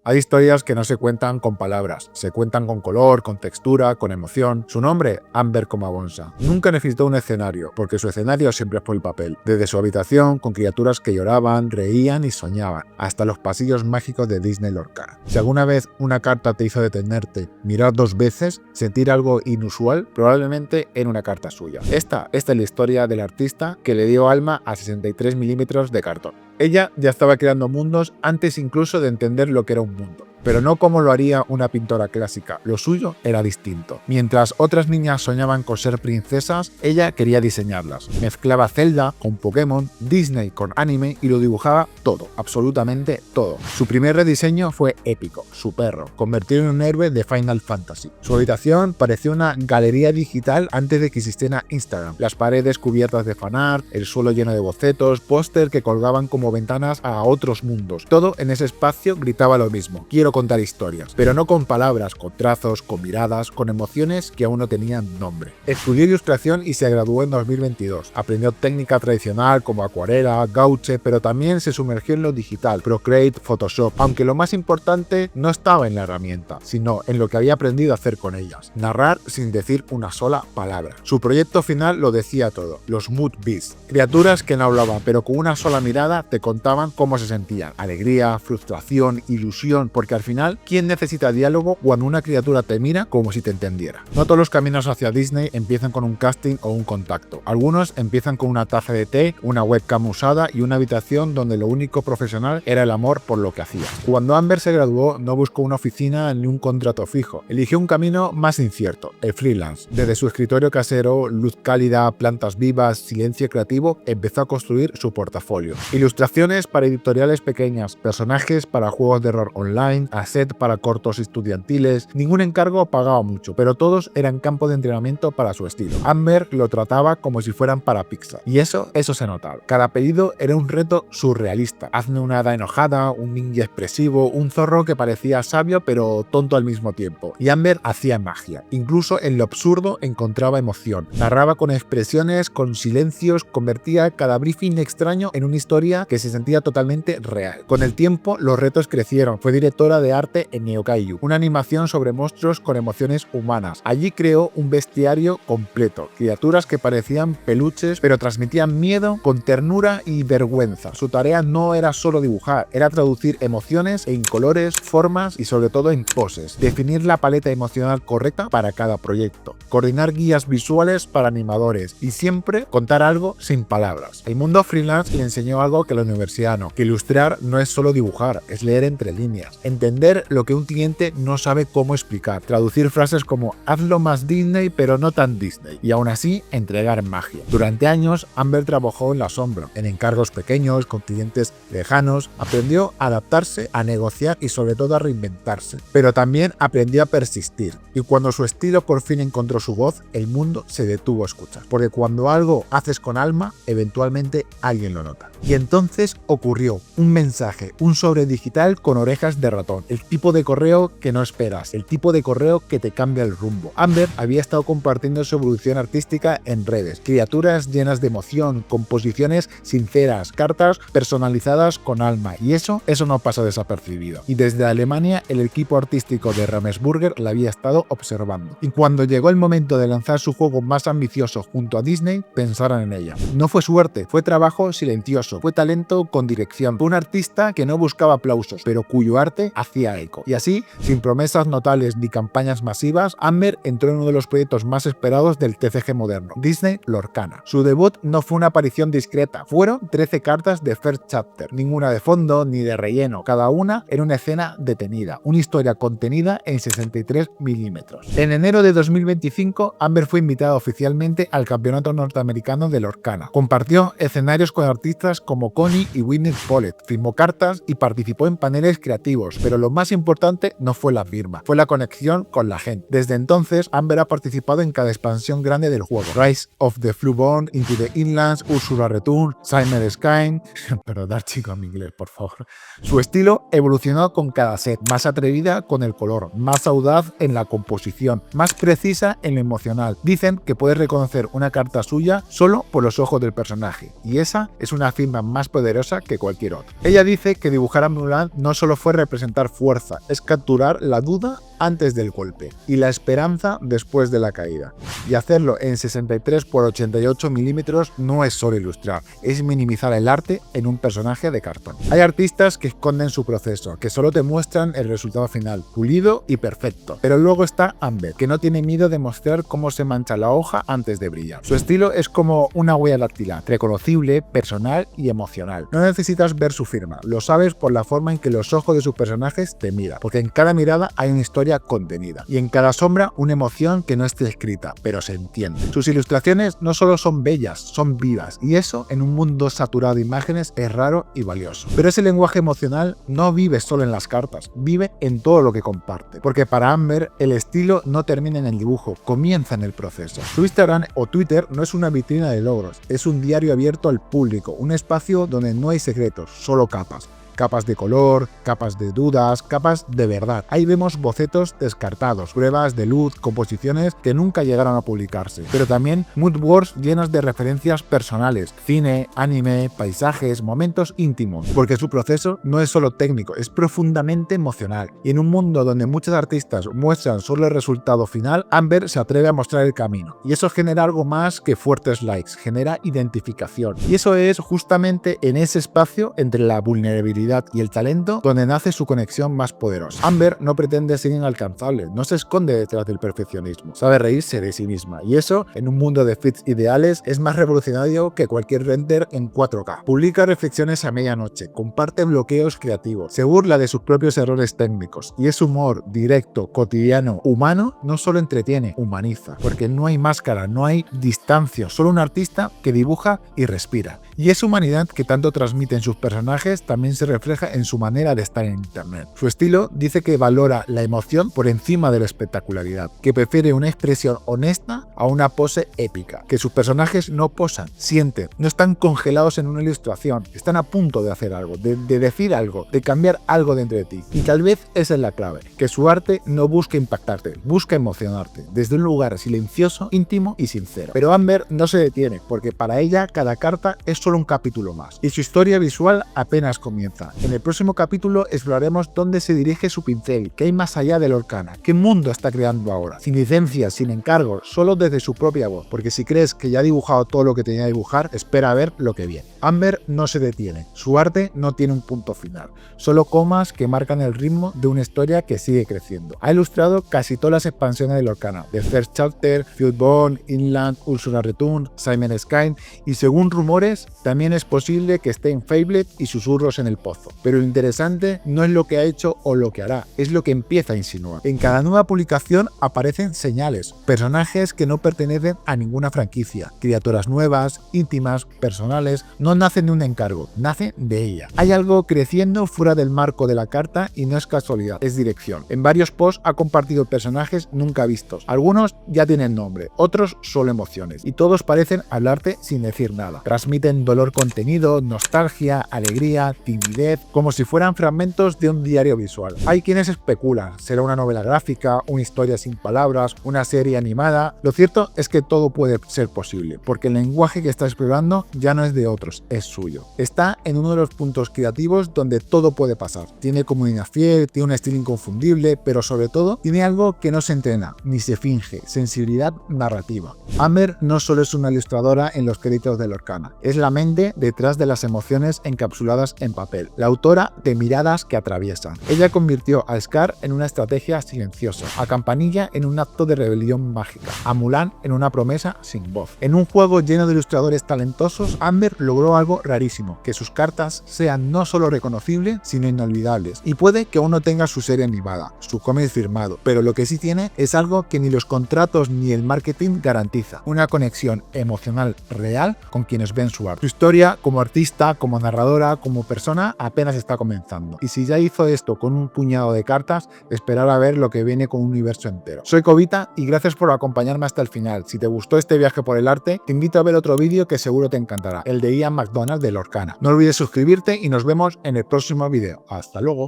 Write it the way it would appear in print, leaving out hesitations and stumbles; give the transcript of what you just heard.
Hay historias que no se cuentan con palabras, se cuentan con color, con textura, con emoción. Su nombre, Amber Comabonsa. Nunca necesitó un escenario, porque su escenario siempre fue el papel. Desde su habitación, con criaturas que lloraban, reían y soñaban, hasta los pasillos mágicos de Disney Lorca. Si alguna vez una carta te hizo detenerte, mirar 2 veces, sentir algo inusual, probablemente era una carta suya. Esta es la historia del artista que le dio alma a 63 milímetros de cartón. Ella ya estaba creando mundos antes incluso de entender lo que era un mundo. Pero no como lo haría una pintora clásica, lo suyo era distinto. Mientras otras niñas soñaban con ser princesas, ella quería diseñarlas. Mezclaba Zelda con Pokémon, Disney con anime y lo dibujaba todo, absolutamente todo. Su primer rediseño fue épico, su perro, convertido en un héroe de Final Fantasy. Su habitación parecía una galería digital antes de que existiera Instagram. Las paredes cubiertas de fanart, el suelo lleno de bocetos, póster que colgaban como ventanas a otros mundos. Todo en ese espacio gritaba lo mismo: quiero contar historias, pero no con palabras, con trazos, con miradas, con emociones que aún no tenían nombre. Estudió ilustración y se graduó en 2022. Aprendió técnica tradicional como acuarela, gouache, pero también se sumergió en lo digital, Procreate, Photoshop, aunque lo más importante no estaba en la herramienta, sino en lo que había aprendido a hacer con ellas: narrar sin decir una sola palabra. Su proyecto final lo decía todo: los Mood Beasts, criaturas que no hablaban, pero con una sola mirada te contaban cómo se sentían: alegría, frustración, ilusión, porque al final, ¿quién necesita diálogo cuando una criatura te mira como si te entendiera? No todos los caminos hacia Disney empiezan con un casting o un contacto. Algunos empiezan con una taza de té, una webcam usada y una habitación donde lo único profesional era el amor por lo que hacía. Cuando Amber se graduó, no buscó una oficina ni un contrato fijo. Eligió un camino más incierto, el freelance. Desde su escritorio casero, luz cálida, plantas vivas, silencio creativo, empezó a construir su portafolio. Ilustraciones para editoriales pequeñas, personajes para juegos de rol online, asset para cortos estudiantiles. Ningún encargo pagaba mucho, pero todos eran campo de entrenamiento para su estilo. Amber lo trataba como si fueran para Pixar, y eso se notaba. Cada pedido era un reto surrealista: hazme una hada enojada, un ninja expresivo, un zorro que parecía sabio pero tonto al mismo tiempo. Y Amber hacía magia. Incluso en lo absurdo encontraba emoción. Narraba con expresiones, con silencios, convertía cada briefing extraño en una historia que se sentía totalmente real. Con el tiempo los retos crecieron. Fue directora de arte en Neokaiyu, una animación sobre monstruos con emociones humanas. Allí creó un bestiario completo, criaturas que parecían peluches pero transmitían miedo con ternura y vergüenza. Su tarea no era solo dibujar, era traducir emociones en colores, formas y sobre todo en poses, definir la paleta emocional correcta para cada proyecto, coordinar guías visuales para animadores y siempre contar algo sin palabras. El mundo freelance le enseñó algo que la universidad no: que ilustrar no es solo dibujar, es leer entre líneas, entender lo que un cliente no sabe cómo explicar, traducir frases como hazlo más Disney pero no tan Disney, y aún así entregar magia. Durante años Amber trabajó en la sombra, en encargos pequeños, con clientes lejanos. Aprendió a adaptarse, a negociar y sobre todo a reinventarse, pero también aprendió a persistir, y cuando su estilo por fin encontró su voz, el mundo se detuvo a escuchar, porque cuando algo haces con alma, eventualmente alguien lo nota. Y entonces ocurrió un mensaje, un sobre digital con orejas de ratón, el tipo de correo que no esperas, el tipo de correo que te cambia el rumbo. Amber había estado compartiendo su evolución artística en redes: criaturas llenas de emoción, composiciones sinceras, cartas personalizadas con alma, y eso no pasa desapercibido. Y desde Alemania el equipo artístico de Ramesburger la había estado observando. Y cuando llegó el momento de lanzar su juego más ambicioso junto a Disney, pensaron en ella. No fue suerte, fue trabajo silencioso, fue talento con dirección, fue un artista que no buscaba aplausos, pero cuyo arte hacía eco. Y así, sin promesas notables ni campañas masivas, Amber entró en uno de los proyectos más esperados del TCG moderno, Disney Lorcana. Su debut no fue una aparición discreta, fueron 13 cartas de First Chapter, ninguna de fondo ni de relleno, cada una era una escena detenida, una historia contenida en 63 milímetros. En enero de 2025, Amber fue invitada oficialmente al Campeonato Norteamericano de Lorcana. Compartió escenarios con artistas como Connie y Whitney Pollett, firmó cartas y participó en paneles creativos, pero lo más importante no fue la firma, fue la conexión con la gente. Desde entonces, Amber ha participado en cada expansión grande del juego: Rise of the Fluborn, Into the Inlands, Ursula Return, Summer Sky. Pero dar chico en inglés, por favor. Su estilo evolucionó con cada set, más atrevida con el color, más audaz en la composición, más precisa en lo emocional. Dicen que puedes reconocer una carta suya solo por los ojos del personaje, y esa es una firma más poderosa que cualquier otra. Ella dice que dibujar a Mulan no solo fue representar aportar fuerza, es capturar la duda antes del golpe y la esperanza después de la caída. Y hacerlo en 63 por 88 milímetros no es solo ilustrar, es minimizar el arte en un personaje de cartón. Hay artistas que esconden su proceso, que solo te muestran el resultado final, pulido y perfecto. Pero luego está Amber, que no tiene miedo de mostrar cómo se mancha la hoja antes de brillar. Su estilo es como una huella dactilar, reconocible, personal y emocional. No necesitas ver su firma, lo sabes por la forma en que los ojos de sus personajes te miran, porque en cada mirada hay una historia contenida y en cada sombra una emoción que no esté escrita, pero se entiende. Sus ilustraciones no solo son bellas, son vivas, y eso en un mundo saturado de imágenes es raro y valioso. Pero ese lenguaje emocional no vive solo en las cartas, vive en todo lo que comparte, porque para Amber el estilo no termina en el dibujo, comienza en el proceso. Su Instagram o Twitter no es una vitrina de logros, es un diario abierto al público, un espacio donde no hay secretos, solo capas. Capas de color, capas de dudas, capas de verdad. Ahí vemos bocetos descartados, pruebas de luz, composiciones que nunca llegaron a publicarse, pero también mood boards llenos de referencias personales, cine, anime, paisajes, momentos íntimos, porque su proceso no es solo técnico, es profundamente emocional. Y en un mundo donde muchos artistas muestran solo el resultado final, Amber se atreve a mostrar el camino. Y eso genera algo más que fuertes likes, genera identificación. Y eso es justamente en ese espacio entre la vulnerabilidad y el talento donde nace su conexión más poderosa. Amber no pretende ser inalcanzable, no se esconde detrás del perfeccionismo, sabe reírse de sí misma, y eso, en un mundo de fits ideales, es más revolucionario que cualquier render en 4K. Publica reflexiones a medianoche, comparte bloqueos creativos, se burla de sus propios errores técnicos, y ese humor directo, cotidiano, humano, no solo entretiene, humaniza, porque no hay máscara, no hay distancia, solo un artista que dibuja y respira. Y esa humanidad que tanto transmiten sus personajes también se refleja en su manera de estar en internet. Su estilo dice que valora la emoción por encima de la espectacularidad, que prefiere una expresión honesta a una pose épica, que sus personajes no posan, sienten, no están congelados en una ilustración, están a punto de hacer algo, de decir algo, de cambiar algo dentro de ti. Y tal vez esa es la clave, que su arte no busca impactarte, busca emocionarte, desde un lugar silencioso, íntimo y sincero. Pero Amber no se detiene, porque para ella cada carta es solo un capítulo más, y su historia visual apenas comienza. En el próximo capítulo exploraremos dónde se dirige su pincel, qué hay más allá de Lorcana, qué mundo está creando ahora, sin licencias, sin encargos, solo desde su propia voz, porque si crees que ya ha dibujado todo lo que tenía que dibujar, espera a ver lo que viene. Amber no se detiene, su arte no tiene un punto final, solo comas que marcan el ritmo de una historia que sigue creciendo. Ha ilustrado casi todas las expansiones de Lorcana, The First Chapter, Fieldborn, Inland, Ursula Return, Simon Skyne, y según rumores, también es posible que esté en Fable y Susurros en el Pozo. Pero lo interesante no es lo que ha hecho o lo que hará, es lo que empieza a insinuar. En cada nueva publicación aparecen señales, personajes que no pertenecen a ninguna franquicia, criaturas nuevas, íntimas, personales, no nacen de un encargo, nacen de ella. Hay algo creciendo fuera del marco de la carta y no es casualidad, es dirección. En varios posts ha compartido personajes nunca vistos, algunos ya tienen nombre, otros solo emociones, y todos parecen hablarte sin decir nada. Transmiten dolor contenido, nostalgia, alegría, timidez, como si fueran fragmentos de un diario visual. Hay quienes especulan, será una novela gráfica, una historia sin palabras, una serie animada. Lo cierto es que todo puede ser posible, porque el lenguaje que está explorando ya no es de otros, es suyo. Está en uno de los puntos creativos donde todo puede pasar. Tiene comunidad fiel, tiene un estilo inconfundible, pero sobre todo tiene algo que no se entrena, ni se finge, sensibilidad narrativa. Amber no solo es una ilustradora en los créditos de Lorcana, es la mente detrás de las emociones encapsuladas en papel, la autora de miradas que atraviesan. Ella convirtió a Scar en una estrategia silenciosa, a Campanilla en un acto de rebelión mágica, a Mulan en una promesa sin voz. En un juego lleno de ilustradores talentosos, Amber logró algo rarísimo, que sus cartas sean no solo reconocibles, sino inolvidables. Y puede que aún no tenga su serie animada, su cómic firmado, pero lo que sí tiene es algo que ni los contratos ni el marketing garantiza, una conexión emocional real con quienes ven su arte. Su historia como artista, como narradora, como persona apenas está comenzando. Y si ya hizo esto con un puñado de cartas, esperar a ver lo que viene con un universo entero. Soy Cobita y gracias por acompañarme hasta el final. Si te gustó este viaje por el arte, te invito a ver otro vídeo que seguro te encantará, el de Ian McDonald de Lorcana. No olvides suscribirte y nos vemos en el próximo vídeo. Hasta luego.